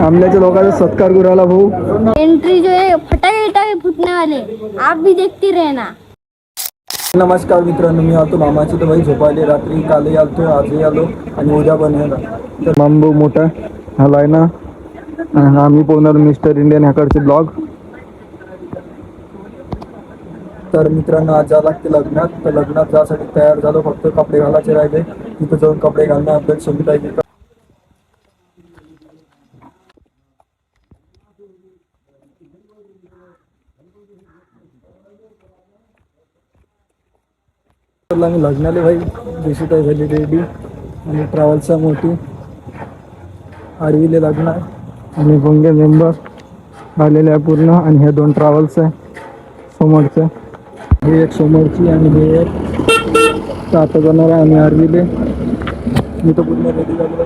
आमल्याच्या लोकांचा सत्कार करू राहिला भाऊ. एंट्री जो है फटाके फटाके फुटने वाले, आप भी देखती रहना. नमस्कार मित्रांनो, मी आलो मामाची तर भाई झोपायले. रात्री कालही आलतो, आजही आलो आणि उद्या पण येणार. तर मांबू मोठा आलाय ना. आम्ही पोहणार मिस्टर इंडियन ह्याकडचे ब्लॉग. तर मित्रांनो आज जा लागते लग्नात. तर लग्नात जासाठी तयार झालो, फक्त कपडे घालायचे राहिले. तिथं जाऊन कपडे घालणं आपल्याला सोबत आहे. आम्ही लग्नाले भाई दिसत आहे झाली रेडी आणि ट्रॅव्हल्सचा मोठी आरवीले लग्न आहे आणि बोंगे मेंबर आलेले आहे पूर्ण. आणि हे दोन ट्रॅव्हल्स आहे समोरचे, हे एक समोरची आणि हे एक आता जाणार आहे. आणि आरवीले मी तर पूर्ण रेडी झालो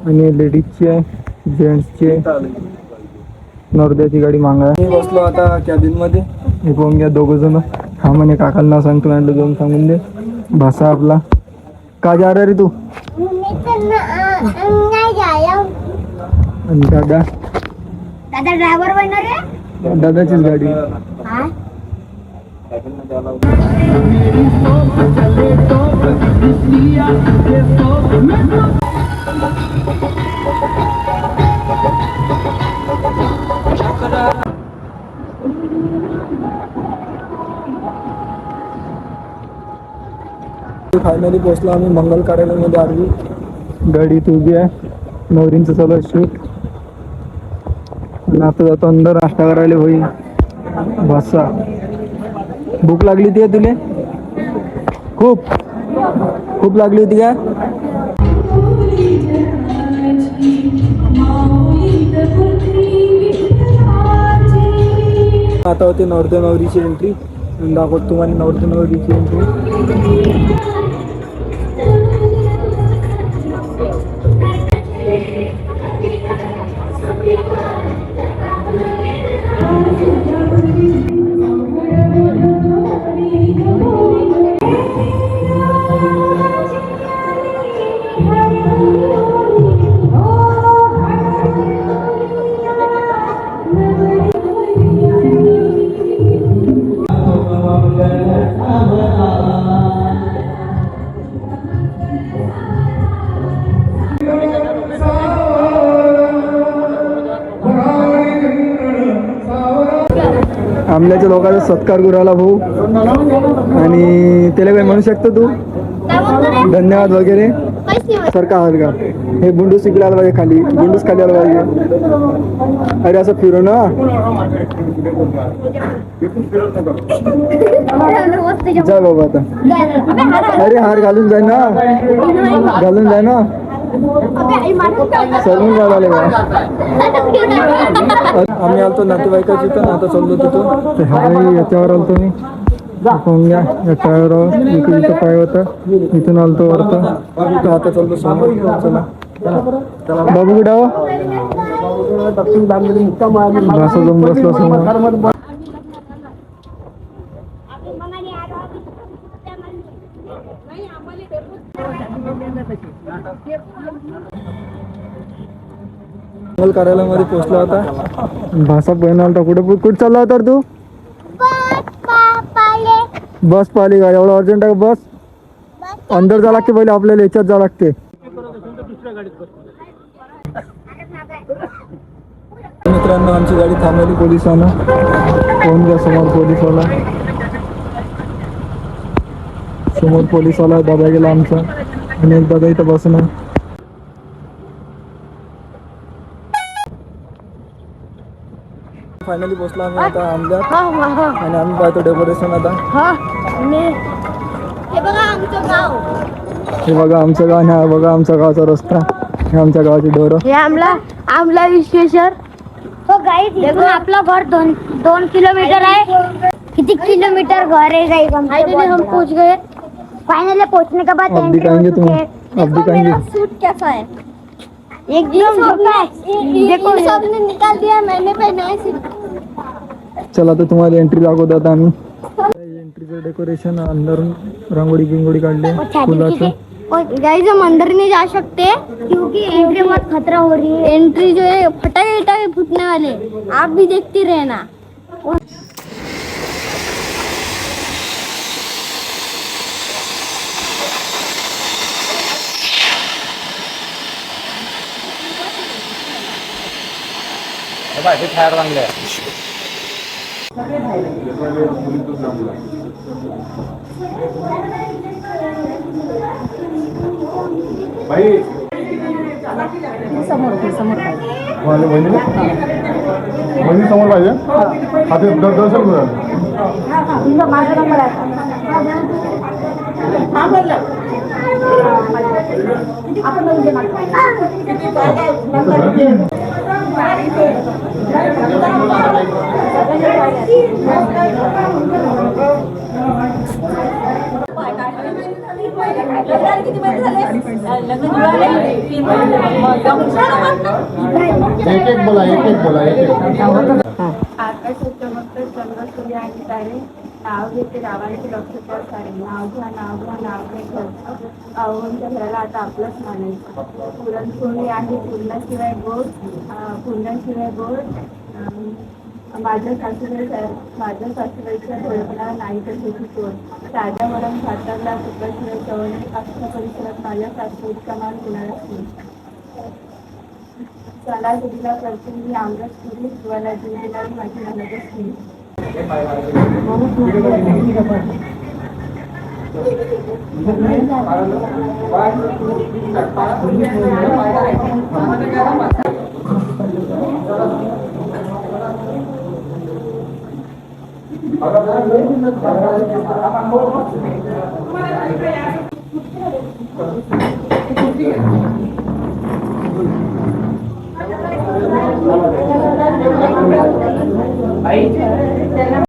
आणि लेडीजची आहे, जेंट्सची आहे. नवरदेवाची गाडी मागा. मी बसलो आता कॅबिनमध्ये. हे बोंग्या दोघं जण. हा म्हणे काकांना सांगतो म्हणलं जाऊन सांगून दे. भाषा आपला का जा रे तू. आणि दादा ड्रायव्हर बनणार आहे. दादाचीच गाडी. फायनली पोहोचलो आम्ही मंगल कार्यालयामध्ये. आरवी गाडी इथे उभी आहे. नवरींचं चालू आहे शूट. आणि आता जातो अंदर नाश्ता करायला होई. भाषा भूक लागली होती का तुले. खूप खूप लागली होती का. आता होते नवरदेव नवरीची एंट्री. दाखवतो तुम्हाला नवरदेव नवरीची एंट्री. आमल्याच्या लोकांचा सत्कार करू राहिला भाऊ. आणि त्याला काही म्हणू शकतो तू धन्यवाद वगैरे सारखा आहात का. हे बुंडूस इकडे आला पाहिजे, खाली बुंडूस खाली आला पाहिजे. अरे असं फिरू ना. जा बाबा आता. अरे हार घालून जाय ना, घालून जाय ना. सलून घालायला का. आम्ही आलतो नातेवाईकाची तर आता चाललो तिथं. याच्यावर आलतो मी. घ्या या टायरवर इकडे पाय होता. इथून आलतो वरतं. तर आता चाललो समोर. चला बाबू कुठे हो. भाषा जाऊन बसलो समोर. मंगल कार्यालयामध्ये पोहोचला होता. भाषा बहीण आलता. कुठे चालला होता तू. बस पाहिली का. एवढा अर्जंट आहे बस. अंदर जा लागते पहिले आपल्याला. याच्यात जा लागते. मित्रांनो आमची गाडी थांबवली पोलिसांना. कोण द्या समोर पोलिसवाला. समोर पोलिसवाला दादा गेला आमचा. आणि एक दादा इथं बसणार. फायनली पोहोचला आम्ही आता आमल्यात. आणि आम्ही पाहतो डेकोरेशन आता. हे बघा आमचं गाव. हे बघा आमचं गाव. हा बघा आमच्या गावचा रस्ता. हे आमच्या गावाची डोरं. हे आमला विश्वेश्वर. हो गाईड देखो आपला घर 2 किलोमीटर आहे. किती किलोमीटर घर है गाइस. हम पहुंच गए. फाइनली पहुंचने के बाद अब दिखाएंगे तुम. अब दिखाएंगे सूट कैसा है. एकदम देखो सबने निकाल दिया. मैंने पहना है. चला तर तुम्हाला एंट्री दाखवतो आता आम्ही. एंट्रीचं डेकोरेशन अंदरून रांगोळी बिंगोळी काढले फुलाचं. गाइस हम अंदर नहीं जा सकते क्योंकि एंट्री बहुत खतरा हो रही है। एंट्री जो है फटाके फटाके फूटने वाले, आप भी देखती रहना। वहिनी समोर पाहिजे हा ते दर्शन करा माझा नंबर आहे। एक एक बोला आकाशात चमकतात चंद्र सूर्य आणि तारे, नाव घेते रावांचे लक्षात सारे, नाव घ्या खर्च, अहोंच्या घराला आता आपलंच मानायचं, पुरणपोळी आहे पुरणाशिवाय गोड, माझ्या सासूबाईच्या थोडपणा नाही कशाची तोड, साध्या वरण भाताला तुपाशिवाय चवणे, अख्ख्या परिसरात माझ्या सासूचा मान कुणालाच नाही. चला दिला करते मी आमरस पुरी, शिवाला जीव दिला माझी ननदच नाही.